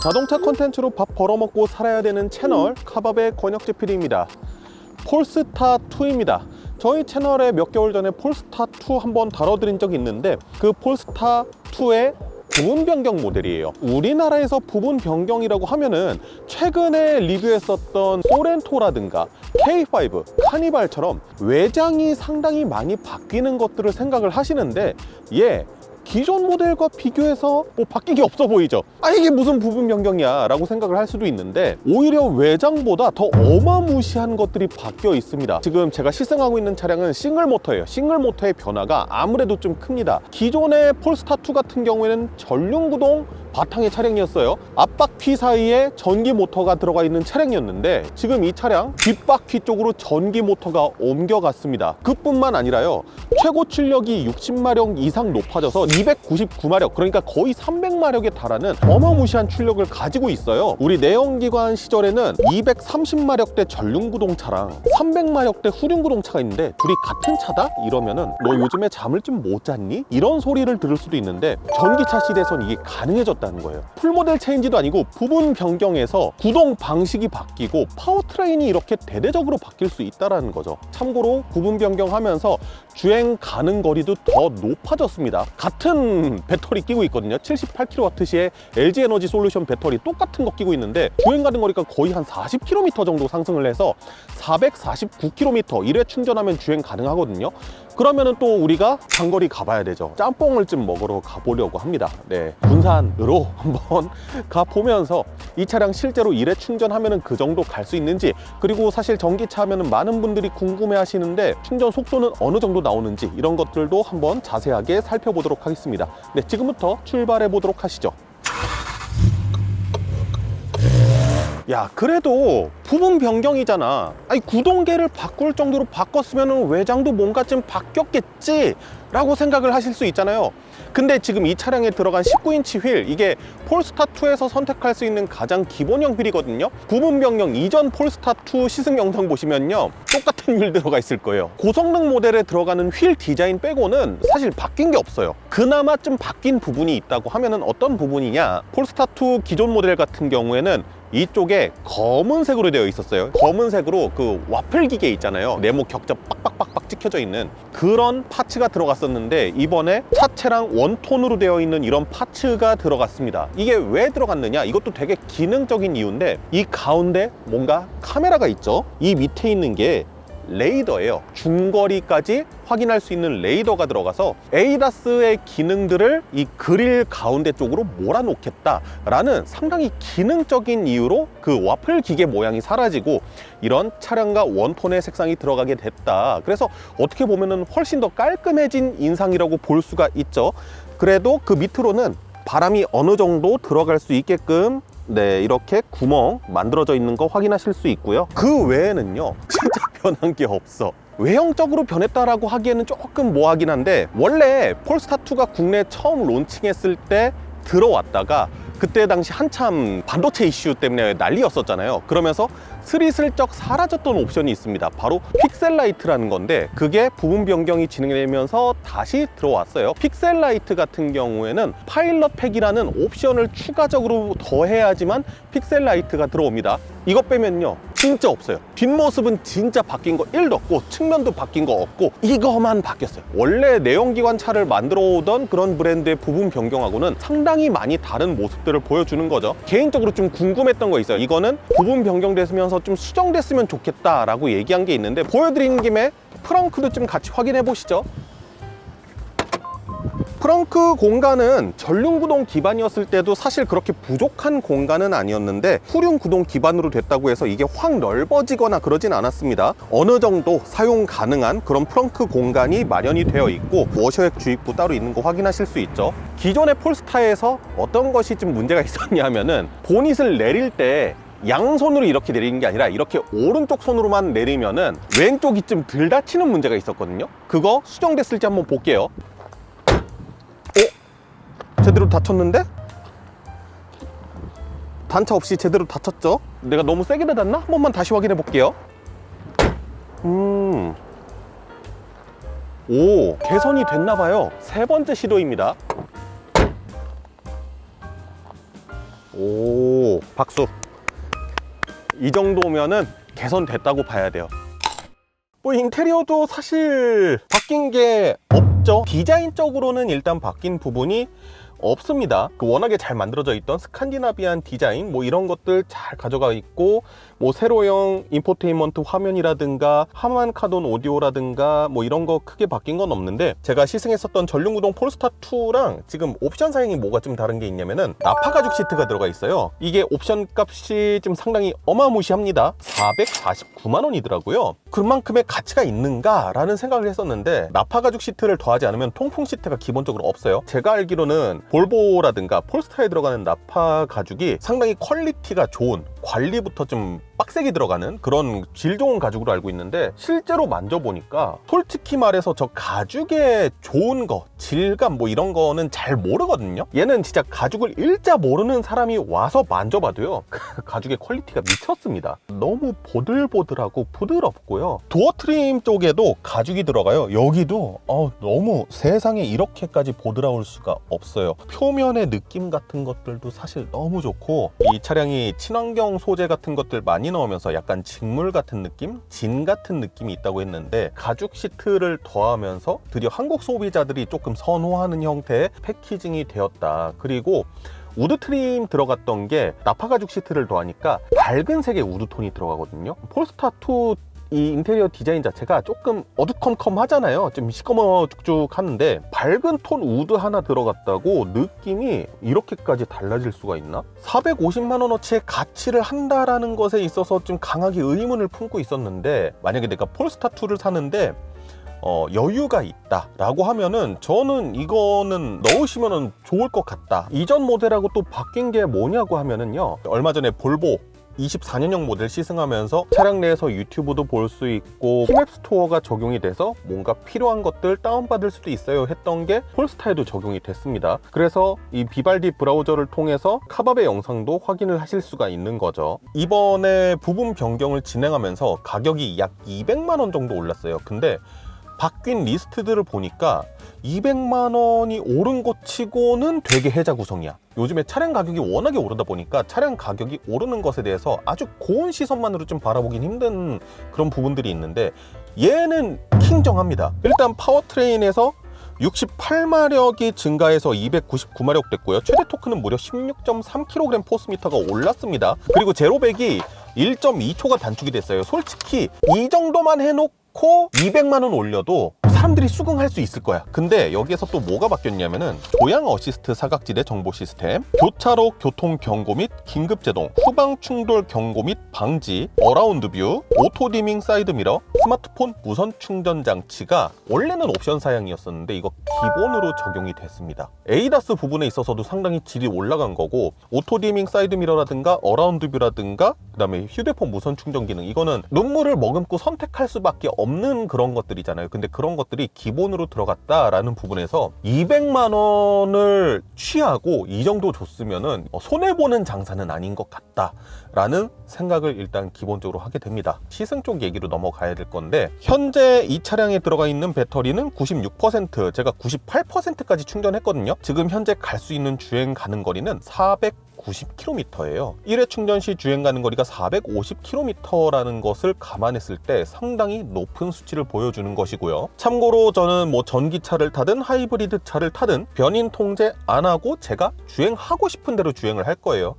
자동차 콘텐츠로 밥 벌어먹고 살아야 되는 채널 카밥의 권혁재 PD입니다. 폴스타2입니다. 저희 채널에 몇 개월 전에 폴스타2 한번 다뤄드린 적이 있는데 그 폴스타2의 부분 변경 모델이에요. 우리나라에서 부분 변경이라고 하면은 최근에 리뷰했었던 소렌토라든가 K5, 카니발처럼 외장이 상당히 많이 바뀌는 것들을 생각을 하시는데 기존 모델과 비교해서 뭐 바뀐 게 없어 보이죠? 이게 무슨 부분 변경이야 라고 생각을 할 수도 있는데 오히려 외장보다 더 어마무시한 것들이 바뀌어 있습니다. 지금 제가 시승하고 있는 차량은 싱글 모터예요. 싱글 모터의 변화가 아무래도 좀 큽니다. 기존의 폴스타2 같은 경우에는 전륜구동 바탕의 차량이었어요. 앞바퀴 사이에 전기 모터가 들어가 있는 차량이었는데 지금 이 차량 뒷바퀴 쪽으로 전기 모터가 옮겨갔습니다. 그뿐만 아니라요, 최고 출력이 60마력 이상 높아져서 299마력, 그러니까 거의 300마력에 달하는 어마무시한 출력을 가지고 있어요. 우리 내연기관 시절에는 230마력대 전륜구동 차랑 300마력대 후륜구동 차가 있는데 둘이 같은 차다? 이러면은 너 요즘에 잠을 좀 못 잤니? 이런 소리를 들을 수도 있는데 전기차 시대에선 이게 가능해졌다는 거예요. 풀모델 체인지도 아니고 부분 변경에서 구동 방식이 바뀌고 파워트레인이 이렇게 대대적으로 바뀔 수 있다는 거죠. 참고로 부분 변경하면서 주행 가능 거리도 더 높아졌습니다. 같은 배터리 끼고 있거든요. 78kWh의 LG 에너지 솔루션 배터리 똑같은 거 끼고 있는데 주행 가능 거리가 거의 한 40km 정도 상승을 해서 449km 1회 충전하면 주행 가능하거든요. 그러면은 또 우리가 장거리 가봐야 되죠. 짬뽕을 좀 먹으러 가보려고 합니다. 군산으로 한번 가보면서 이 차량 실제로 1회 충전하면은 그 정도 갈 수 있는지, 그리고 사실 전기차 하면은 많은 분들이 궁금해 하시는데 충전 속도는 어느 정도 나오는지 이런 것들도 한번 자세하게 살펴보도록 하겠습니다. 지금부터 출발해 보도록 하시죠. 그래도 부분 변경이잖아. 구동계를 바꿀 정도로 바꿨으면 외장도 뭔가 좀 바뀌었겠지 라고 생각을 하실 수 있잖아요. 근데 지금 이 차량에 들어간 19인치 휠, 이게 폴스타2에서 선택할 수 있는 가장 기본형 휠이거든요. 부분 변경 이전 폴스타2 시승 영상 보시면요, 똑같은 휠 들어가 있을 거예요. 고성능 모델에 들어가는 휠 디자인 빼고는 사실 바뀐 게 없어요. 그나마 좀 바뀐 부분이 있다고 하면은 어떤 부분이냐, 폴스타2 기존 모델 같은 경우에는 이쪽에 검은색으로 되어 있었어요. 검은색으로 그 와플 기계 있잖아요. 네모 격자 빡빡빡빡 찍혀져 있는 그런 파츠가 들어갔었는데 이번에 차체랑 원톤으로 되어 있는 이런 파츠가 들어갔습니다. 이게 왜 들어갔느냐, 이것도 되게 기능적인 이유인데 이 가운데 뭔가 카메라가 있죠. 이 밑에 있는 게 레이더예요. 중거리까지 확인할 수 있는 레이더가 들어가서 에이다스의 기능들을 이 그릴 가운데 쪽으로 몰아놓겠다라는 상당히 기능적인 이유로 그 와플 기계 모양이 사라지고 이런 차량과 원톤의 색상이 들어가게 됐다. 그래서 어떻게 보면은 훨씬 더 깔끔해진 인상이라고 볼 수가 있죠. 그래도 그 밑으로는 바람이 어느 정도 들어갈 수 있게끔 이렇게 구멍 만들어져 있는 거 확인하실 수 있고요. 그 외에는요 진짜 변한 게 없어. 외형적으로 변했다라고 하기에는 조금 뭐하긴 한데, 원래 폴스타2가 국내에 처음 론칭했을 때 들어왔다가 그때 당시 한참 반도체 이슈 때문에 난리였었잖아요. 그러면서 스리슬쩍 사라졌던 옵션이 있습니다. 바로 픽셀라이트라는 건데 그게 부분 변경이 진행되면서 다시 들어왔어요. 픽셀라이트 같은 경우에는 파일럿 팩이라는 옵션을 추가적으로 더해야지만 픽셀라이트가 들어옵니다. 이것 빼면요 진짜 없어요. 뒷모습은 진짜 바뀐 거 1도 없고 측면도 바뀐 거 없고 이거만 바뀌었어요. 원래 내연기관 차를 만들어 오던 그런 브랜드의 부분 변경하고는 상당히 많이 다른 모습들을 보여주는 거죠. 개인적으로 좀 궁금했던 거 있어요. 이거는 부분 변경됐으면서 좀 수정됐으면 좋겠다라고 얘기한 게 있는데 보여드리는 김에 트렁크도 좀 같이 확인해 보시죠. 트렁크 공간은 전륜구동 기반이었을 때도 사실 그렇게 부족한 공간은 아니었는데 후륜구동 기반으로 됐다고 해서 이게 확 넓어지거나 그러진 않았습니다. 어느 정도 사용 가능한 그런 트렁크 공간이 마련이 되어 있고 워셔액 주입구 따로 있는 거 확인하실 수 있죠. 기존의 폴스타에서 어떤 것이 좀 문제가 있었냐면은 보닛을 내릴 때 양손으로 이렇게 내리는 게 아니라 이렇게 오른쪽 손으로만 내리면은 왼쪽이 좀 덜 다치는 문제가 있었거든요. 그거 수정됐을지 한번 볼게요. 제대로 닫혔는데? 단차 없이 제대로 닫혔죠? 내가 너무 세게 닫았나? 한 번만 다시 확인해 볼게요. 오, 개선이 됐나 봐요. 세 번째 시도입니다. 오, 오, 박수. 이 정도면은 개선됐다고 봐야 돼요. 뭐 인테리어도 사실 바뀐 게 없죠. 디자인적으로는 일단 바뀐 부분이 없습니다. 워낙에 잘 만들어져 있던 스칸디나비안 디자인 뭐 이런 것들 잘 가져가 있고, 뭐 세로형 인포테인먼트 화면이라든가 하만 카돈 오디오라든가 뭐 이런 거 크게 바뀐 건 없는데, 제가 시승했었던 전륜구동 폴스타 2랑 지금 옵션 사양이 뭐가 좀 다른 게 있냐면은 나파 가죽 시트가 들어가 있어요. 이게 옵션 값이 좀 상당히 어마무시합니다. 449만 원이더라고요. 그만큼의 가치가 있는가 라는 생각을 했었는데, 나파 가죽 시트를 더하지 않으면 통풍 시트가 기본적으로 없어요. 제가 알기로는 볼보라든가 폴스타에 들어가는 나파 가죽이 상당히 퀄리티가 좋은, 관리부터 좀 빡세게 들어가는 그런 질 좋은 가죽으로 알고 있는데, 실제로 만져보니까 솔직히 말해서 저 가죽의 좋은 거, 질감 뭐 이런 거는 잘 모르거든요. 얘는 진짜 가죽을 일자 모르는 사람이 와서 만져봐도요 가죽의 퀄리티가 미쳤습니다. 너무 보들보들하고 부드럽고요. 도어 트림 쪽에도 가죽이 들어가요. 여기도 너무 세상에 이렇게까지 보드라울 수가 없어요. 표면의 느낌 같은 것들도 사실 너무 좋고, 이 차량이 친환경 소재 같은 것들 많이 넣으면서 약간 직물 같은 느낌, 진 같은 느낌이 있다고 했는데, 가죽 시트를 더하면서 드디어 한국 소비자들이 조금 선호하는 형태의 패키징이 되었다. 그리고 우드 트림 들어갔던 게 나파 가죽 시트를 더하니까 밝은 색의 우드톤이 들어가거든요. 폴스타 2 이 인테리어 디자인 자체가 조금 어두컴컴하잖아요. 좀 시꺼먼 쭉쭉 하는데, 밝은 톤 우드 하나 들어갔다고 느낌이 이렇게까지 달라질 수가 있나? 450만 원어치의 가치를 한다라는 것에 있어서 좀 강하게 의문을 품고 있었는데, 만약에 내가 폴스타 2를 사는데 여유가 있다 라고 하면은 저는 이거는 넣으시면 좋을 것 같다. 이전 모델하고 또 바뀐 게 뭐냐고 하면은요, 얼마 전에 볼보 24년형 모델 시승하면서 차량 내에서 유튜브도 볼 수 있고 히맵 스토어가 적용이 돼서 뭔가 필요한 것들 다운받을 수도 있어요 했던 게 폴스타에도 적용이 됐습니다. 그래서 이 비발디 브라우저를 통해서 카밥의 영상도 확인을 하실 수가 있는 거죠. 이번에 부분 변경을 진행하면서 가격이 약 200만 원 정도 올랐어요. 근데 바뀐 리스트들을 보니까 200만 원이 오른 것 치고는 되게 혜자 구성이야. 요즘에 차량 가격이 워낙에 오르다 보니까 차량 가격이 오르는 것에 대해서 아주 고운 시선만으로 좀 바라보긴 힘든 그런 부분들이 있는데, 얘는 킹정합니다. 일단 파워트레인에서 68마력이 증가해서 299마력 됐고요. 최대 토크는 무려 16.3kg 포스미터가 올랐습니다. 그리고 제로백이 1.2초가 단축이 됐어요. 솔직히 이 정도만 해놓고 200만 원 올려도 사람들이 수긍할 수 있을 거야. 근데 여기에서 또 뭐가 바뀌었냐면은 조향 어시스트 사각지대 정보 시스템, 교차로 교통 경고 및 긴급 제동, 후방 충돌 경고 및 방지, 어라운드 뷰, 오토 디밍 사이드 미러, 스마트폰 무선 충전 장치가 원래는 옵션 사양이었었는데 이거 기본으로 적용이 됐습니다. 에이다스 부분에 있어서도 상당히 질이 올라간 거고, 오토 디밍 사이드 미러라든가 어라운드 뷰라든가 그다음에 휴대폰 무선 충전 기능, 이거는 눈물을 머금고 선택할 수밖에 없는 그런 것들이잖아요. 근데 그런 것들이 기본으로 들어갔다라는 부분에서 200만 원을 취하고 이 정도 줬으면은 손해보는 장사는 아닌 것 같다라는 생각을 일단 기본적으로 하게 됩니다. 시승 쪽 얘기로 넘어가야 될 건데, 현재 이 차량에 들어가 있는 배터리는 96%, 제가 98%까지 충전했거든요. 지금 현재 갈 수 있는 주행 가는 거리는 490km예요. 1회 충전 시 주행 가는 거리가 450km라는 것을 감안했을 때 상당히 높은 수치를 보여주는 것이고요. 참고로 저는 뭐 전기차를 타든 하이브리드 차를 타든 변인 통제 안 하고 제가 주행하고 싶은 대로 주행을 할 거예요.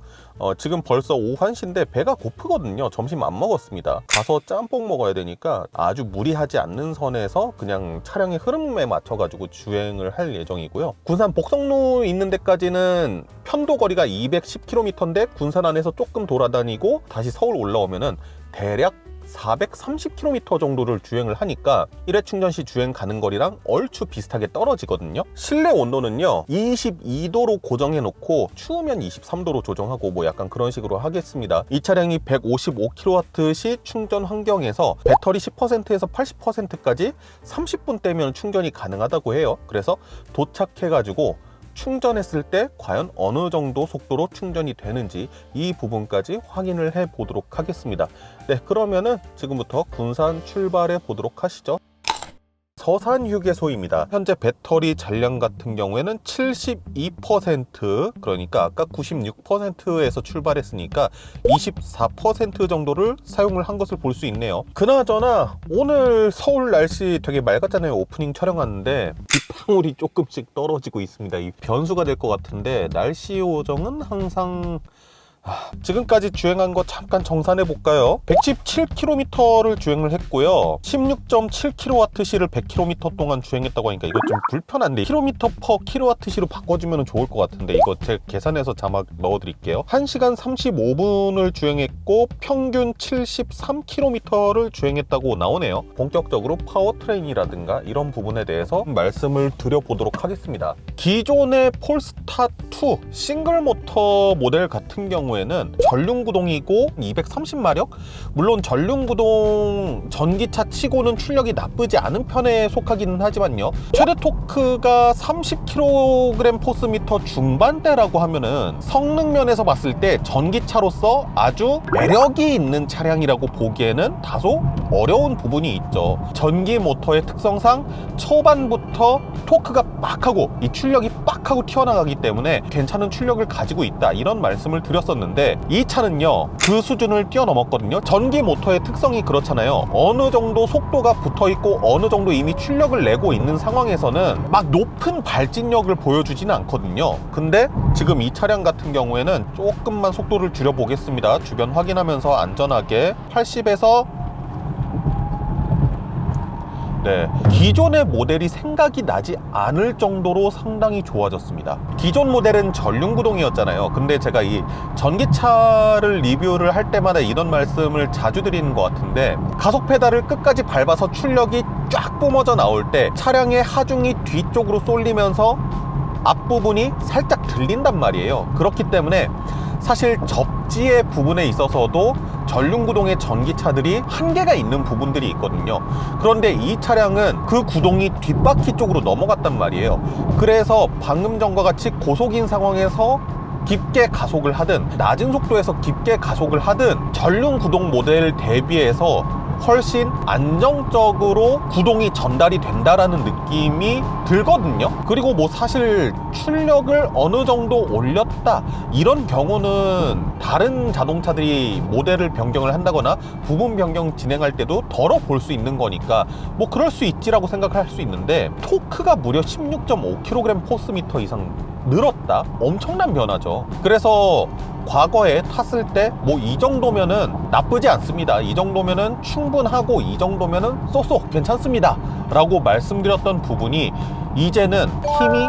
지금 벌써 오후 1시인데 배가 고프거든요. 점심 안 먹었습니다. 가서 짬뽕 먹어야 되니까 아주 무리하지 않는 선에서 그냥 차량의 흐름에 맞춰가지고 주행을 할 예정이고요. 군산 복성로 있는 데까지는 편도 거리가 210km인데 군산 안에서 조금 돌아다니고 다시 서울 올라오면은 대략 430km 정도를 주행을 하니까 1회 충전 시 주행 가는 거리랑 얼추 비슷하게 떨어지거든요. 실내 온도는요 22도로 고정해 놓고 추우면 23도로 조정하고 뭐 약간 그런 식으로 하겠습니다. 이 차량이 155kW 시 충전 환경에서 배터리 10%에서 80%까지 30분대면 충전이 가능하다고 해요. 그래서 도착해 가지고 충전했을 때 과연 어느 정도 속도로 충전이 되는지 이 부분까지 확인을 해 보도록 하겠습니다. 네, 그러면은 지금부터 군산 출발해 보도록 하시죠. 저산 휴게소입니다. 현재 배터리 잔량 같은 경우에는 72%, 그러니까 아까 96%에서 출발했으니까 24% 정도를 사용을 한 것을 볼 수 있네요. 그나저나 오늘 서울 날씨 되게 맑았잖아요. 오프닝 촬영하는데 빗방울이 조금씩 떨어지고 있습니다. 이 변수가 될 것 같은데 날씨 요정은 항상 지금까지 주행한 거 잠깐 정산해 볼까요? 117km를 주행을 했고요. 16.7kWh를 100km 동안 주행했다고 하니까 이거 좀 불편한데 km/kWh로 바꿔주면 좋을 것 같은데 이거 제가 계산해서 자막 넣어드릴게요. 1시간 35분을 주행했고 평균 73km를 주행했다고 나오네요. 본격적으로 파워트레인이라든가 이런 부분에 대해서 말씀을 드려보도록 하겠습니다. 기존의 폴스타2 싱글모터 모델 같은 경우에는 전륜구동이고 230마력? 물론 전륜구동 전기차 치고는 출력이 나쁘지 않은 편에 속하기는 하지만요, 최대 토크가 30kgm/m 중반대라고 하면은 성능 면에서 봤을 때 전기차로서 아주 매력이 있는 차량이라고 보기에는 다소 어려운 부분이 있죠. 전기 모터의 특성상 초반부터 토크가 빡 하고 이 출력이 빡 하고 튀어나가기 때문에 괜찮은 출력을 가지고 있다, 이런 말씀을 드렸었는데 이 차는요 그 수준을 뛰어넘었거든요. 전기 모터의 특성이 그렇잖아요. 어느 정도 속도가 붙어 있고 어느 정도 이미 출력을 내고 있는 상황에서는 막 높은 발진력을 보여주지는 않거든요. 근데 지금 이 차량 같은 경우에는 조금만 속도를 줄여 보겠습니다. 주변 확인하면서 안전하게 80에서 기존의 모델이 생각이 나지 않을 정도로 상당히 좋아졌습니다. 기존 모델은 전륜구동이었잖아요. 근데 제가 이 전기차를 리뷰를 할 때마다 이런 말씀을 자주 드리는 것 같은데, 가속 페달을 끝까지 밟아서 출력이 쫙 뿜어져 나올 때 차량의 하중이 뒤쪽으로 쏠리면서 앞부분이 살짝 들린단 말이에요. 그렇기 때문에 사실 접지의 부분에 있어서도 전륜구동의 전기차들이 한계가 있는 부분들이 있거든요. 그런데 이 차량은 그 구동이 뒷바퀴 쪽으로 넘어갔단 말이에요. 그래서 방금 전과 같이 고속인 상황에서 깊게 가속을 하든 낮은 속도에서 깊게 가속을 하든 전륜구동 모델 대비해서 훨씬 안정적으로 구동이 전달이 된다라는 느낌이 들거든요. 그리고 뭐 사실 출력을 어느 정도 올렸다 이런 경우는 다른 자동차들이 모델을 변경을 한다거나 부분 변경 진행할 때도 덜어 볼 수 있는 거니까 뭐 그럴 수 있지라고 생각을 할 수 있는데, 토크가 무려 16.5kg/m 이상 늘었다? 엄청난 변화죠. 그래서 과거에 탔을 때 뭐 이 정도면은 나쁘지 않습니다, 이 정도면은 충분하고 이 정도면은 쏘쏘 괜찮습니다 라고 말씀드렸던 부분이 이제는 힘이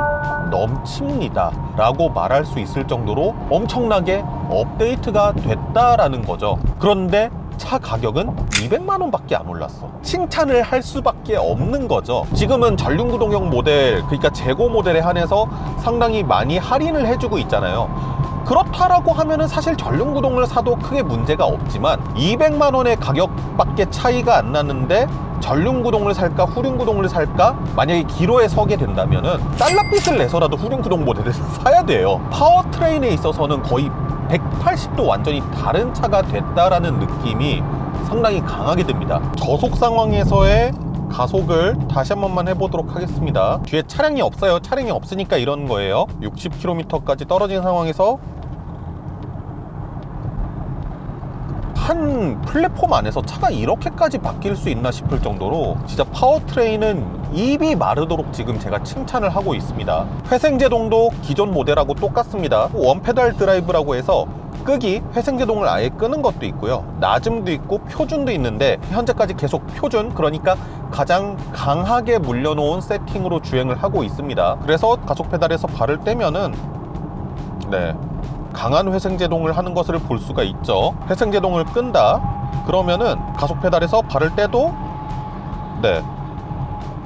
넘칩니다 라고 말할 수 있을 정도로 엄청나게 업데이트가 됐다라는 거죠. 그런데 차 가격은 200만원 밖에 안 올랐어. 칭찬을 할 수밖에 없는 거죠. 지금은 전륜구동형 모델, 그러니까 재고 모델에 한해서 상당히 많이 할인을 해주고 있잖아요. 그렇다라고 하면은 사실 전륜구동을 사도 크게 문제가 없지만 200만원의 가격밖에 차이가 안 나는데 전륜구동을 살까 후륜구동을 살까, 만약에 기로에 서게 된다면은 달러빚을 내서라도 후륜구동 모델을 사야 돼요. 파워트레인에 있어서는 거의 180도 완전히 다른 차가 됐다라는 느낌이 상당히 강하게 듭니다. 저속 상황에서의 가속을 다시 한 번만 해보도록 하겠습니다. 뒤에 차량이 없어요. 차량이 없으니까 이런 거예요. 60km까지 떨어진 상황에서 한 플랫폼 안에서 차가 이렇게까지 바뀔 수 있나 싶을 정도로 진짜 파워트레인은 입이 마르도록 지금 제가 칭찬을 하고 있습니다. 회생제동도 기존 모델하고 똑같습니다. 원페달 드라이브라고 해서 끄기, 회생제동을 아예 끄는 것도 있고요, 낮음도 있고 표준도 있는데 현재까지 계속 표준, 그러니까 가장 강하게 물려놓은 세팅으로 주행을 하고 있습니다. 그래서 가속 페달에서 발을 떼면은 강한 회생제동을 하는 것을 볼 수가 있죠. 회생제동을 끈다 그러면은 가속 페달에서 발을 떼도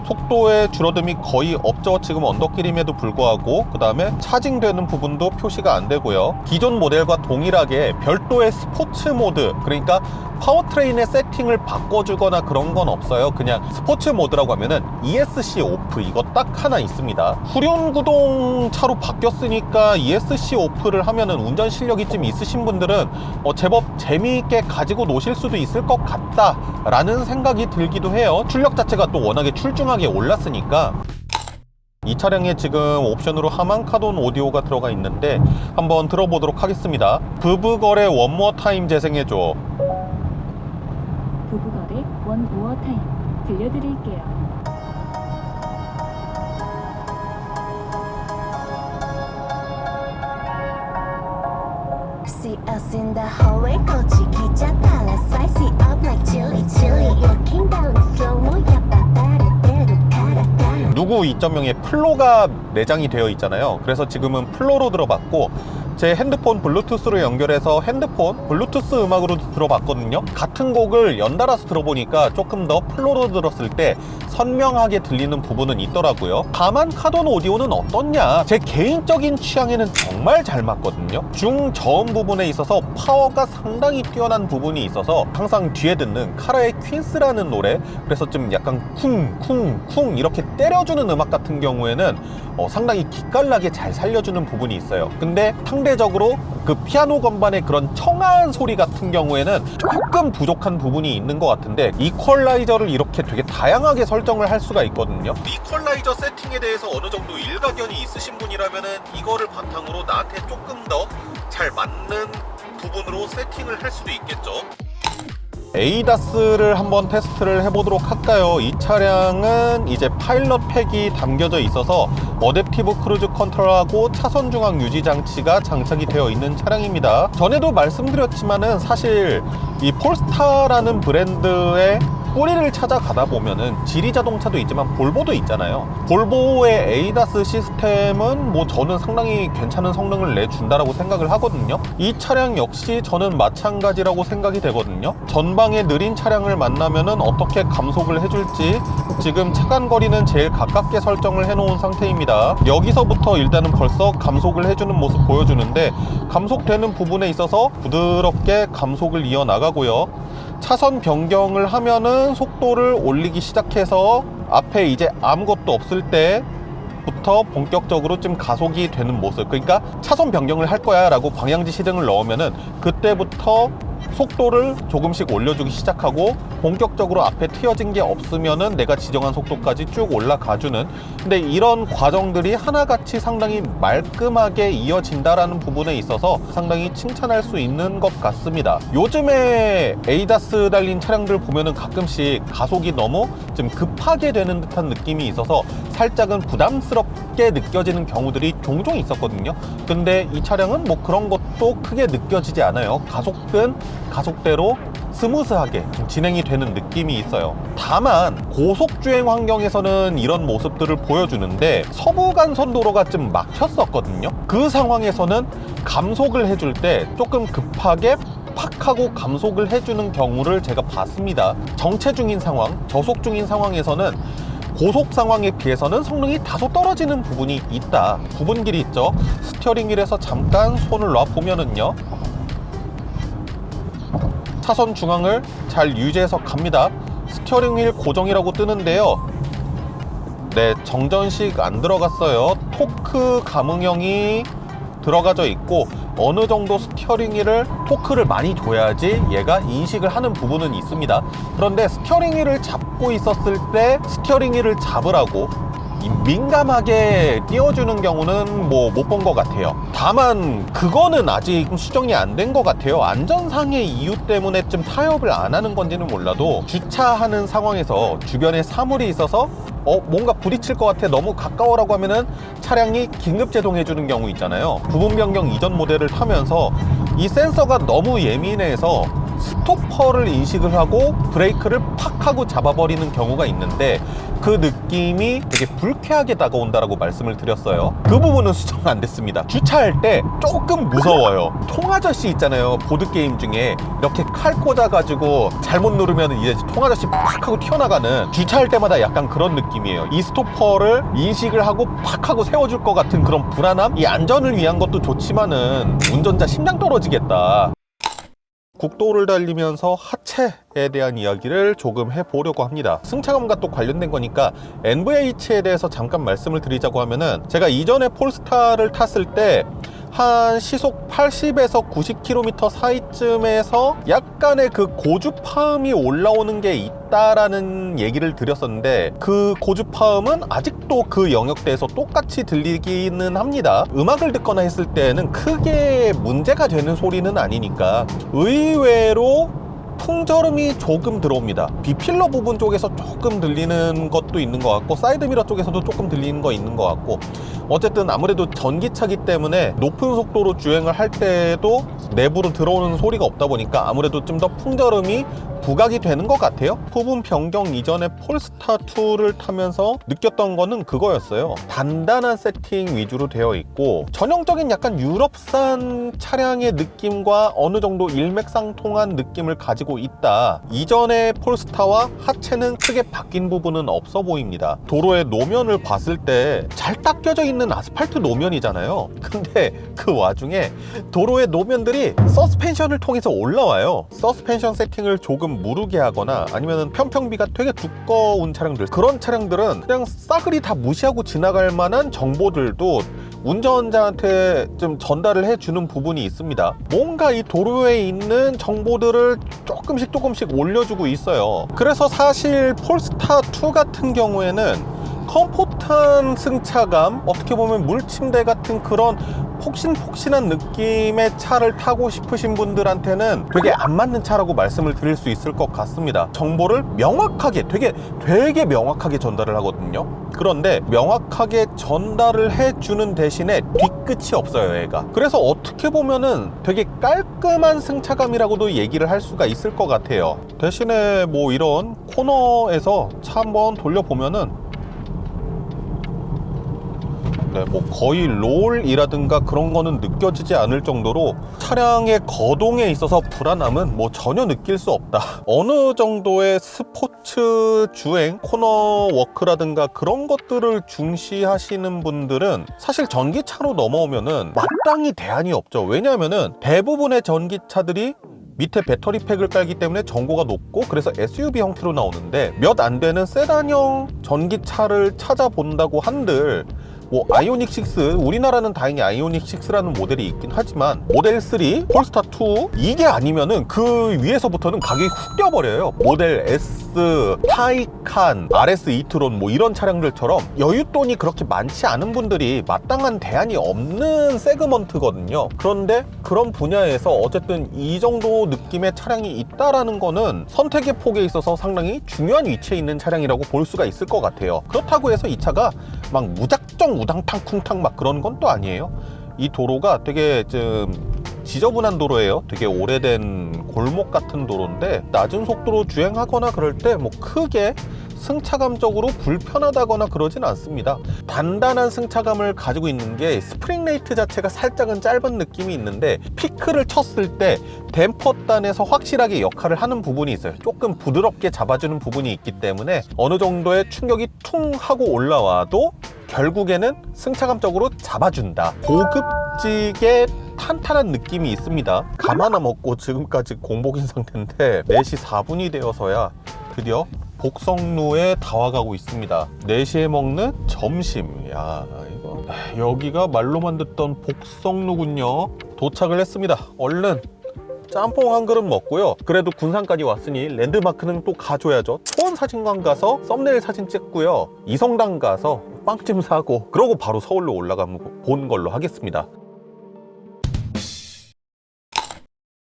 속도의 줄어듦이 거의 없죠. 지금 언덕길임에도 불구하고. 그 다음에 차징되는 부분도 표시가 안 되고요. 기존 모델과 동일하게 별도의 스포츠 모드, 그러니까 파워트레인의 세팅을 바꿔주거나 그런 건 없어요. 그냥 스포츠 모드라고 하면은 ESC 오프 이거 딱 하나 있습니다. 후륜 구동 차로 바뀌었으니까 ESC 오프를 하면은 운전 실력이 좀 있으신 분들은 제법 재미있게 가지고 노실 수도 있을 것 같다 라는 생각이 들기도 해요. 출력 자체가 또 워낙에 출중하게 올랐으니까. 이 차량에 지금 옵션으로 하만카돈 오디오가 들어가 있는데 한번 들어보도록 하겠습니다. 부부거래 원모어 타임 재생해줘. 부부거래 원모어 타임 들려드릴게요. See us in the hallway, 거지 기자 달라 spicy up like chili chili. Looking down the flow, 뭐야 빠빠르대로 가라. 누구 2.0에 플로가 내장이 되어 있잖아요. 그래서 지금은 플로로 들어봤고 제 핸드폰 블루투스로 연결해서 핸드폰 블루투스 음악으로 들어봤거든요. 같은 곡을 연달아서 들어보니까 조금 더 플로로 들었을 때 선명하게 들리는 부분은 있더라고요. 다만 카돈 오디오는 어떻냐? 제 개인적인 취향에는 정말 잘 맞거든요. 중저음 부분에 있어서 파워가 상당히 뛰어난 부분이 있어서 항상 뒤에 듣는 카라의 퀸스라는 노래, 그래서 좀 약간 쿵쿵쿵 이렇게 때려주는 음악 같은 경우에는 상당히 기깔나게 잘 살려주는 부분이 있어요. 근데 상대적으로 그 피아노 건반의 그런 청아한 소리 같은 경우에는 조금 부족한 부분이 있는 것 같은데, 이퀄라이저를 이렇게 되게 다양하게 설정을 할 수가 있거든요. 이퀄라이저 세팅에 대해서 어느 정도 일가견이 있으신 분이라면은 이거를 바탕으로 나한테 조금 더 잘 맞는 부분으로 세팅을 할 수도 있겠죠. 에이다스를 한번 테스트를 해보도록 할까요? 이 차량은 이제 파일럿 팩이 담겨져 있어서 어댑티브 크루즈 컨트롤하고 차선 중앙 유지 장치가 장착이 되어 있는 차량입니다. 전에도 말씀드렸지만은 사실 이 폴스타라는 브랜드의 뿌리를 찾아가다 보면은 지리 자동차도 있지만 볼보도 있잖아요. 볼보의 에이다스 시스템은 뭐 저는 상당히 괜찮은 성능을 내준다라고 생각을 하거든요. 이 차량 역시 저는 마찬가지라고 생각이 되거든요. 전방에 느린 차량을 만나면은 어떻게 감속을 해줄지 지금 차간 거리는 제일 가깝게 설정을 해놓은 상태입니다. 여기서부터 일단은 벌써 감속을 해주는 모습 보여주는데, 감속되는 부분에 있어서 부드럽게 감속을 이어나가고요. 차선 변경을 하면은 속도를 올리기 시작해서 앞에 이제 아무것도 없을 때부터 본격적으로 좀 가속이 되는 모습, 그러니까 차선 변경을 할 거야 라고 방향지 시등을 넣으면은 그때부터 속도를 조금씩 올려주기 시작하고 본격적으로 앞에 트여진 게 없으면은 내가 지정한 속도까지 쭉 올라가주는, 근데 이런 과정들이 하나같이 상당히 말끔하게 이어진다라는 부분에 있어서 상당히 칭찬할 수 있는 것 같습니다. 요즘에 에이다스 달린 차량들 보면은 가끔씩 가속이 너무 좀 급하게 되는 듯한 느낌이 있어서 살짝은 부담스럽게 느껴지는 경우들이 종종 있었거든요. 근데 이 차량은 뭐 그런 것도 크게 느껴지지 않아요. 가속은 가속대로 스무스하게 좀 진행이 되는 느낌이 있어요. 다만 고속주행 환경에서는 이런 모습들을 보여주는데, 서부간선도로가 좀 막혔었거든요. 그 상황에서는 감속을 해줄 때 조금 급하게 팍 하고 감속을 해주는 경우를 제가 봤습니다. 정체 중인 상황, 저속 중인 상황에서는 고속 상황에 비해서는 성능이 다소 떨어지는 부분이 있다. 구분길이 있죠. 스티어링 휠에서 잠깐 손을 놔보면은요, 차선 중앙을 잘 유지해서 갑니다. 스티어링 휠 고정이라고 뜨는데요, 네, 정전식 안 들어갔어요. 토크 감응형이 들어가져 있고 어느 정도 스티어링 휠을 토크를 많이 줘야지 얘가 인식을 하는 부분은 있습니다. 그런데 스티어링 휠을 잡고 있었을 때 스티어링 휠을 잡으라고 민감하게 띄워주는 경우는 뭐 못 본 것 같아요. 다만 그거는 아직 수정이 안 된 것 같아요. 안전상의 이유 때문에 좀 타협을 안 하는 건지는 몰라도, 주차하는 상황에서 주변에 사물이 있어서 뭔가 부딪힐 것 같아, 너무 가까워라고 하면은 차량이 긴급 제동해 주는 경우 있잖아요. 부분 변경 이전 모델을 타면서 이 센서가 너무 예민해서 스토퍼를 인식을 하고 브레이크를 팍 하고 잡아버리는 경우가 있는데, 그 느낌이 되게 불쾌하게 다가온다라고 말씀을 드렸어요. 그 부분은 수정 안 됐습니다. 주차할 때 조금 무서워요. 통아저씨 있잖아요, 보드게임 중에 이렇게 칼 꽂아가지고 잘못 누르면 이제 통아저씨 팍 하고 튀어나가는, 주차할 때마다 약간 그런 느낌이에요. 이 스토퍼를 인식을 하고 팍 하고 세워줄 것 같은 그런 불안함? 이 안전을 위한 것도 좋지만은 운전자 심장 떨어지겠다. 국도를 달리면서 하체에 대한 이야기를 조금 해보려고 합니다. 승차감과 또 관련된 거니까 NVH에 대해서 잠깐 말씀을 드리자고 하면은, 제가 이전에 폴스타를 탔을 때 한 시속 80에서 90km 사이쯤에서 약간의 그 고주파음이 올라오는 게 있다라는 얘기를 드렸었는데, 그 고주파음은 아직도 그 영역대에서 똑같이 들리기는 합니다. 음악을 듣거나 했을 때는 크게 문제가 되는 소리는 아니니까. 의외로 풍절음이 조금 들어옵니다. 비필러 부분 쪽에서 조금 들리는 것도 있는 것 같고, 사이드미러 쪽에서도 조금 들리는 거 있는 것 같고, 어쨌든 아무래도 전기차기 때문에 높은 속도로 주행을 할 때도 내부로 들어오는 소리가 없다 보니까 아무래도 좀 더 풍절음이 부각이 되는 것 같아요. 부분 변경 이전에 폴스타2를 타면서 느꼈던 거는 그거였어요. 단단한 세팅 위주로 되어 있고, 전형적인 약간 유럽산 차량의 느낌과 어느 정도 일맥상통한 느낌을 가지고 있다. 이전의 폴스타와 하체는 크게 바뀐 부분은 없어 보입니다. 도로의 노면을 봤을 때 잘 닦여져 있는 아스팔트 노면이잖아요. 근데 그 와중에 도로의 노면들이 서스펜션을 통해서 올라와요. 서스펜션 세팅을 조금 무르게 하거나 아니면 편평비가 되게 두꺼운 차량들, 그런 차량들은 그냥 싸그리 다 무시하고 지나갈 만한 정보들도 운전자한테 좀 전달을 해주는 부분이 있습니다. 뭔가 이 도로에 있는 정보들을 조금씩 올려주고 있어요. 그래서 사실 폴스타2 같은 경우에는 컴포트한 승차감, 어떻게 보면 물침대 같은 그런 폭신폭신한 느낌의 차를 타고 싶으신 분들한테는 되게 안 맞는 차라고 말씀을 드릴 수 있을 것 같습니다. 정보를 명확하게, 되게 명확하게 전달을 하거든요. 그런데 명확하게 전달을 해주는 대신에 뒤끝이 없어요, 얘가. 그래서 어떻게 보면은 되게 깔끔한 승차감이라고도 얘기를 할 수가 있을 것 같아요. 대신에 뭐 이런 코너에서 차 한번 돌려보면은 뭐 거의 롤이라든가 그런 거는 느껴지지 않을 정도로 차량의 거동에 있어서 불안함은 뭐 전혀 느낄 수 없다. 어느 정도의 스포츠 주행, 코너 워크라든가 그런 것들을 중시하시는 분들은 사실 전기차로 넘어오면은 마땅히 대안이 없죠. 왜냐하면은 대부분의 전기차들이 밑에 배터리팩을 깔기 때문에 전고가 높고, 그래서 SUV 형태로 나오는데 몇 안 되는 세단형 전기차를 찾아본다고 한들 뭐 아이오닉 6, 우리나라는 다행히 아이오닉 6라는 모델이 있긴 하지만 모델 3, 폴스타2 이게 아니면은 그 위에서부터는 가격이 훅 뛰어버려요. 모델 S, 타이칸, RS 이트론 뭐 이런 차량들처럼 여윳돈이 그렇게 많지 않은 분들이 마땅한 대안이 없는 세그먼트거든요. 그런데 그런 분야에서 어쨌든 이 정도 느낌의 차량이 있다라는 거는 선택의 폭에 있어서 상당히 중요한 위치에 있는 차량이라고 볼 수가 있을 것 같아요. 그렇다고 해서 이 차가 막 무작정 우당탕 쿵탕 막 그런 건 또 아니에요. 이 도로가 되게 좀 지저분한 도로예요. 되게 오래된 골목 같은 도로인데 낮은 속도로 주행하거나 그럴 때 뭐 크게 승차감적으로 불편하다거나 그러진 않습니다. 단단한 승차감을 가지고 있는 게 스프링 레이트 자체가 살짝은 짧은 느낌이 있는데 피크를 쳤을 때 댐퍼단에서 확실하게 역할을 하는 부분이 있어요. 조금 부드럽게 잡아주는 부분이 있기 때문에 어느 정도의 충격이 퉁 하고 올라와도 결국에는 승차감적으로 잡아준다. 고급지게 탄탄한 느낌이 있습니다. 감 하나 먹고 지금까지 공복인 상태인데 4시 4분이 되어서야 드디어 복성루에 다와가고 있습니다. 4시에 먹는 점심. 야, 이거 여기가 말로만 듣던 복성루군요. 도착을 했습니다. 얼른 짬뽕 한 그릇 먹고요. 그래도 군산까지 왔으니 랜드마크는 또 가줘야죠. 초원사진관 가서 썸네일 사진 찍고요. 이성당 가서 빵찜 사고, 그러고 바로 서울로 올라가면 본 걸로 하겠습니다.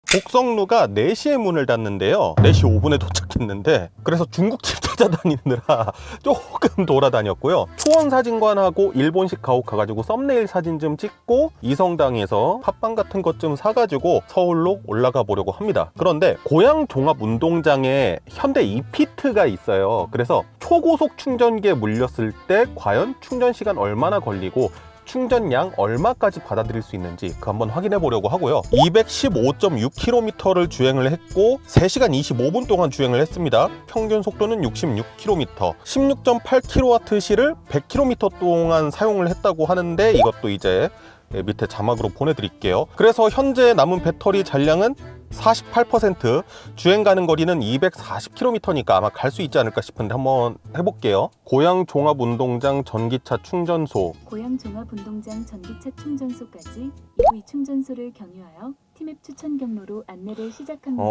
복성루가 4시에 문을 닫는데요. 4시 5분에 도착했는데, 그래서 중국집 찾아다니느라 조금 돌아다녔고요. 초원사진관하고 일본식 가옥 가가지고 썸네일 사진 좀 찍고 이성당에서 팥빵 같은 것 좀 사가지고 서울로 올라가 보려고 합니다. 그런데 고양 종합운동장에 현대 이피트가 있어요. 그래서 초고속 충전기에 물렸을 때 과연 충전 시간 얼마나 걸리고 충전량 얼마까지 받아들일 수 있는지 그 한번 확인해 보려고 하고요. 215.6km를 주행을 했고 3시간 25분 동안 주행을 했습니다. 평균 속도는 66km, 16.8kWh를 100km 동안 사용을 했다고 하는데, 이것도 이제 밑에 자막으로 보내드릴게요. 그래서 현재 남은 배터리 잔량은 48%, 주행 가는 거리는 240km니까 아마 갈 수 있지 않을까 싶은데 한번 해볼게요. 고양 종합운동장 전기차 충전소. 고양 종합운동장 전기차 충전소까지 EV 충전소를 경유하여 티맵 추천 경로로 안내를 시작합니다.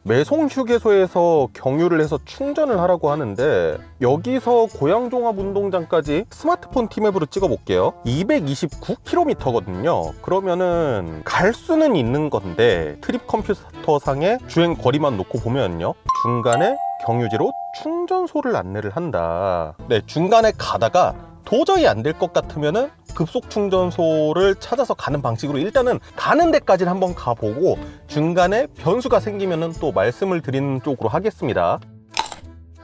매송 휴게소에서 경유를 해서 충전을 하라고 하는데 여기서 고양 종합운동장까지 스마트폰 티맵으로 찍어볼게요. 229km거든요. 그러면은 갈 수는 있는 건데 트립 컴퓨터상에 주행 거리만 놓고 보면요, 중간에 경유지로 충전소를 안내를 한다. 네, 중간에 가다가 도저히 안 될 것 같으면은 급속 충전소를 찾아서 가는 방식으로 일단은 가는 데까지는 한번 가보고 중간에 변수가 생기면은 또 말씀을 드리는 쪽으로 하겠습니다.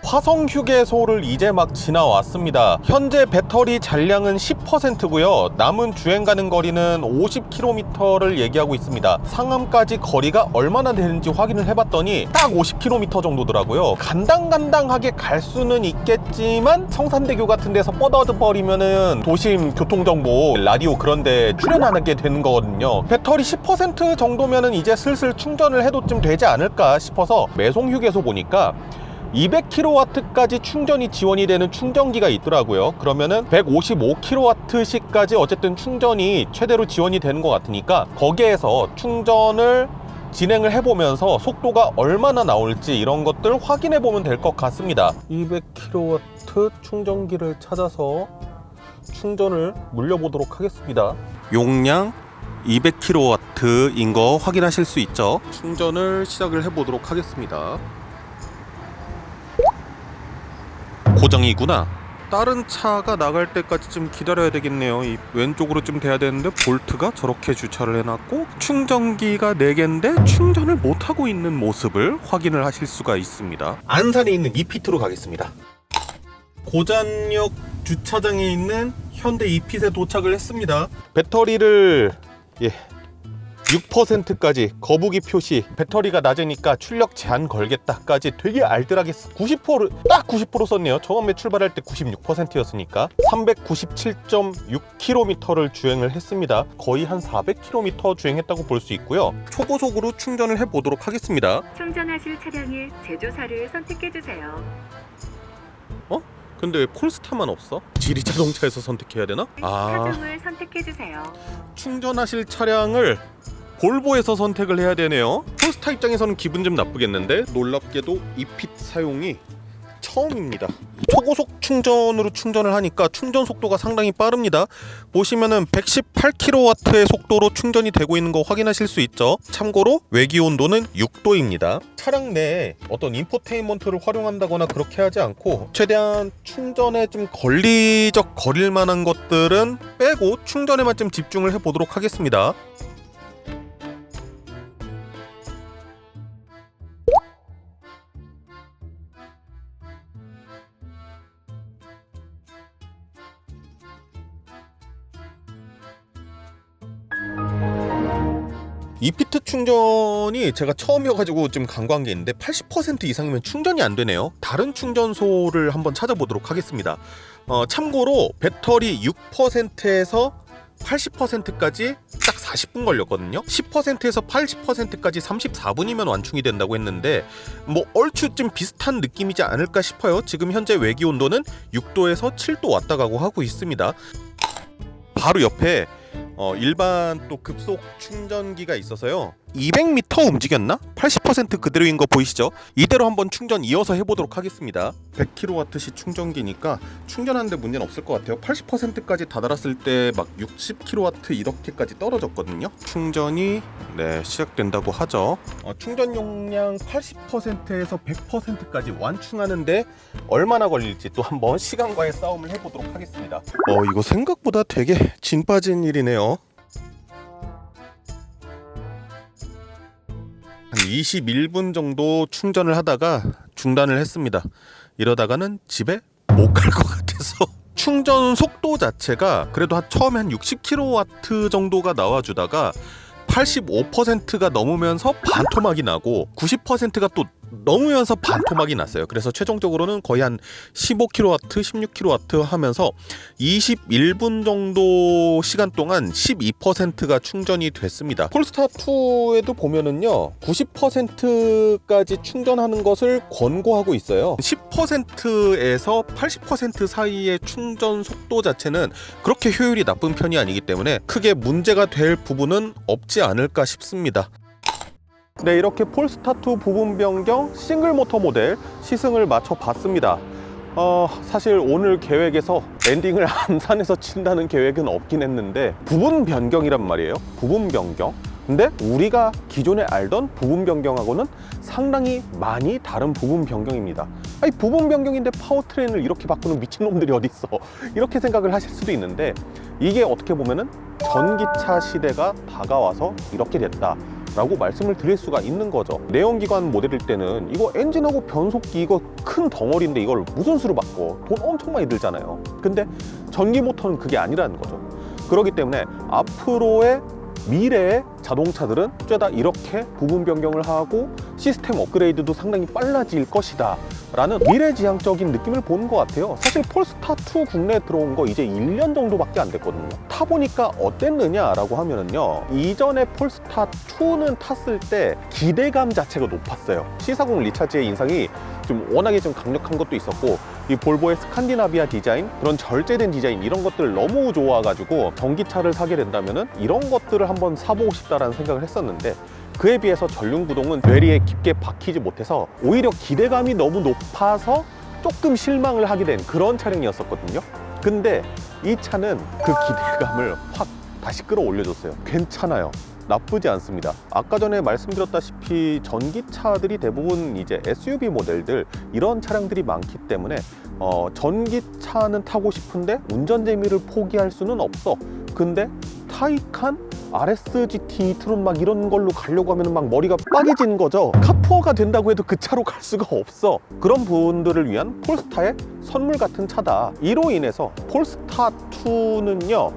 화성 휴게소를 이제 막 지나왔습니다. 현재 배터리 잔량은 10%고요. 남은 주행 가는 거리는 50km를 얘기하고 있습니다. 상암까지 거리가 얼마나 되는지 확인을 해봤더니 딱 50km 정도더라고요. 간당간당하게 갈 수는 있겠지만 성산대교 같은 데서 뻗어버리면은 도심 교통정보 라디오 그런 데 출연하게 되는 거거든요. 배터리 10% 정도면은 이제 슬슬 충전을 해도 좀 되지 않을까 싶어서 매송 휴게소 보니까 200kW까지 충전이 지원이 되는 충전기가 있더라고요. 그러면은 155kW씩까지 어쨌든 충전이 최대로 지원이 되는 것 같으니까 거기에서 충전을 진행을 해보면서 속도가 얼마나 나올지 이런 것들 확인해 보면 될 것 같습니다. 200kW 충전기를 찾아서 충전을 물려보도록 하겠습니다. 용량 200kW인 거 확인하실 수 있죠. 충전을 시작을 해보도록 하겠습니다. 고정이구나. 다른 차가 나갈 때까지 좀 기다려야 되겠네요. 이 왼쪽으로 좀 돼야 되는데 볼트가 저렇게 주차를 해놨고 충전기가 4개인데 충전을 못하고 있는 모습을 확인을 하실 수가 있습니다. 안산에 있는 이피트로 가겠습니다. 고잔역 주차장에 있는 현대 이핏에 도착을 했습니다. 배터리를 6%까지 거북이 표시, 배터리가 낮으니까 출력 제한 걸겠다까지 되게 알뜰하게 90%를 딱 90% 썼네요. 처음에 출발할 때 96%였으니까 397.6km를 주행을 했습니다. 거의 한 400km 주행했다고 볼 수 있고요. 초고속으로 충전을 해보도록 하겠습니다. 충전하실 차량의 제조사를 선택해주세요. 근데 왜 폴스타만 없어? 지리 자동차에서 선택해야 되나? 차종을 선택해주세요. 충전하실 차량을 볼보에서 선택을 해야 되네요. 폴스타 입장에서는 기분 좀 나쁘겠는데 놀랍게도 이핏 사용이 처음입니다. 초고속 충전으로 충전을 하니까 충전 속도가 상당히 빠릅니다. 보시면은 118kW의 속도로 충전이 되고 있는 거 확인하실 수 있죠. 참고로 외기 온도는 6도입니다. 차량 내에 어떤 인포테인먼트를 활용한다거나 그렇게 하지 않고 최대한 충전에 좀 거리적 거릴 만한 것들은 빼고 충전에만 좀 집중을 해보도록 하겠습니다. 이피트 충전이 제가 처음이어가지고 좀 간과한 게 있는데 80% 이상이면 충전이 안 되네요. 다른 충전소를 한번 찾아보도록 하겠습니다. 참고로 배터리 6%에서 80%까지 딱 40분 걸렸거든요. 10%에서 80%까지 34분이면 완충이 된다고 했는데 뭐 얼추 좀 비슷한 느낌이지 않을까 싶어요. 지금 현재 외기 온도는 6도에서 7도 왔다 가고 하고 있습니다. 바로 옆에 일반 또 급속 충전기가 있어서요. 200m 움직였나? 80% 그대로인 거 보이시죠? 이대로 한번 충전 이어서 해보도록 하겠습니다. 100kW시 충전기니까 충전하는데 문제는 없을 것 같아요. 80%까지 다다랐을 때 막 60kW 이렇게까지 떨어졌거든요. 충전이 시작된다고 하죠. 충전 용량 80%에서 100%까지 완충하는데 얼마나 걸릴지 또 한번 시간과의 싸움을 해보도록 하겠습니다. 이거 생각보다 되게 진 빠진 일이네요. 한 21분 정도 충전을 하다가 중단을 했습니다. 이러다가는 집에 못 갈 것 같아서 충전 속도 자체가 그래도 처음에 한 60kW 정도가 나와주다가 85%가 넘으면서 반토막이 나고 90%가 또 넘으면서 반토막이 났어요. 그래서 최종적으로는 거의 한 15kW, 16kW 하면서 21분 정도 시간 동안 12%가 충전이 됐습니다. 폴스타2에도 보면은요 90%까지 충전하는 것을 권고하고 있어요. 10%에서 80% 사이의 충전 속도 자체는 그렇게 효율이 나쁜 편이 아니기 때문에 크게 문제가 될 부분은 없지 않을까 싶습니다. 네, 이렇게 폴스타2 부분 변경 싱글 모터 모델 시승을 마쳐 봤습니다. 사실 오늘 계획에서 엔딩을 안산에서 친다는 계획은 없긴 했는데 부분 변경이란 말이에요. 부분 변경. 근데 우리가 기존에 알던 부분 변경하고는 상당히 많이 다른 부분 변경입니다. 아니, 부분 변경인데 파워트레인을 이렇게 바꾸는 미친놈들이 어딨어, 이렇게 생각을 하실 수도 있는데, 이게 어떻게 보면은 전기차 시대가 다가와서 이렇게 됐다 라고 말씀을 드릴 수가 있는 거죠. 내연기관 모델일 때는 이거 엔진하고 변속기 이거 큰 덩어리인데 이걸 무슨 수로 바꿔? 돈 엄청 많이 들잖아요. 근데 전기 모터는 그게 아니라는 거죠. 그렇기 때문에 앞으로의 미래의 자동차들은 죄다 이렇게 부분 변경을 하고 시스템 업그레이드도 상당히 빨라질 것이다 라는 미래지향적인 느낌을 보는 것 같아요. 사실 폴스타2 국내에 들어온 거 이제 1년 정도밖에 안 됐거든요. 타보니까 어땠느냐 라고 하면은요, 이전에 폴스타2는 탔을 때 기대감 자체가 높았어요. C40 리차지의 인상이 좀 워낙에 좀 강력한 것도 있었고, 이 볼보의 스칸디나비아 디자인, 그런 절제된 디자인, 이런 것들 너무 좋아가지고 전기차를 사게 된다면은 이런 것들을 한번 사보고 싶다라는 생각을 했었는데, 그에 비해서 전륜구동은 뇌리에 깊게 박히지 못해서 오히려 기대감이 너무 높아서 조금 실망을 하게 된 그런 차량이었었거든요. 근데 이 차는 그 기대감을 확 다시 끌어올려줬어요. 괜찮아요. 나쁘지 않습니다. 아까 전에 말씀드렸다시피 전기차들이 대부분 이제 SUV 모델들, 이런 차량들이 많기 때문에 전기차는 타고 싶은데 운전 재미를 포기할 수는 없어. 근데 타이칸, RS-GT 트론 막 이런 걸로 가려고 하면 막 머리가 빠개지는 거죠. 카푸어가 된다고 해도 그 차로 갈 수가 없어. 그런 분들을 위한 폴스타의 선물 같은 차다. 이로 인해서 폴스타2는요,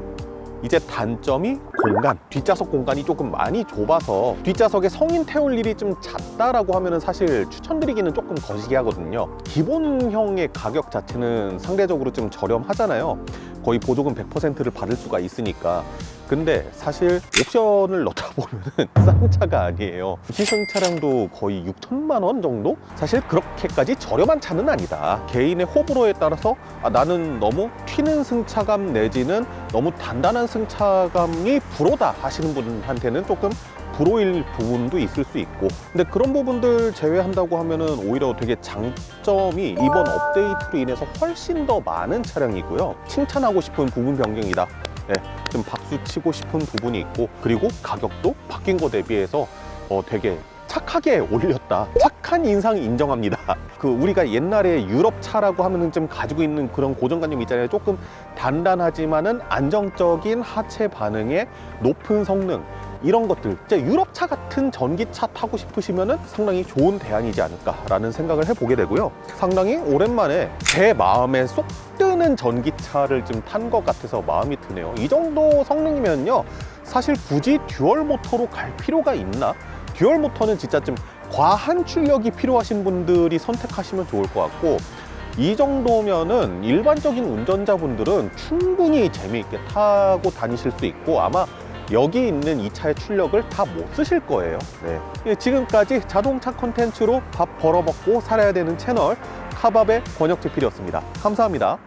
이제 단점이 공간, 뒷좌석 공간이 조금 많이 좁아서 뒷좌석에 성인 태울 일이 좀 잦다라고 하면은 사실 추천드리기는 조금 거시기 하거든요. 기본형의 가격 자체는 상대적으로 좀 저렴하잖아요. 거의 보조금 100%를 받을 수가 있으니까. 근데 사실 옵션을 넣다 보면은 싼 차가 아니에요. 시승 차량도 거의 6천만 원 정도? 사실 그렇게까지 저렴한 차는 아니다. 개인의 호불호에 따라서 나는 너무 튀는 승차감 내지는 너무 단단한 승차감이 불호다 하시는 분한테는 조금 불호일 부분도 있을 수 있고, 근데 그런 부분들 제외한다고 하면은 오히려 되게 장점이 이번 업데이트로 인해서 훨씬 더 많은 차량이고요. 칭찬하고 싶은 부분 변경이다. 네, 좀 박수 치고 싶은 부분이 있고, 그리고 가격도 바뀐 거 대비해서 되게 착하게 올렸다. 착한 인상 인정합니다. 우리가 옛날에 유럽 차라고 하면은 좀 가지고 있는 그런 고정관념 있잖아요. 조금 단단하지만은 안정적인 하체 반응에 높은 성능, 이런 것들, 진짜 유럽차 같은 전기차 타고 싶으시면은 상당히 좋은 대안이지 않을까라는 생각을 해보게 되고요. 상당히 오랜만에 제 마음에 쏙 드는 전기차를 좀 탄 것 같아서 마음이 드네요. 이 정도 성능이면요, 사실 굳이 듀얼 모터로 갈 필요가 있나? 듀얼 모터는 진짜 좀 과한 출력이 필요하신 분들이 선택하시면 좋을 것 같고, 이 정도면은 일반적인 운전자분들은 충분히 재미있게 타고 다니실 수 있고, 아마 여기 있는 이 차의 출력을 다 못 쓰실 거예요. 네. 지금까지 자동차 콘텐츠로 밥 벌어먹고 살아야 되는 채널 카밥의 권혁재필이었습니다. 감사합니다.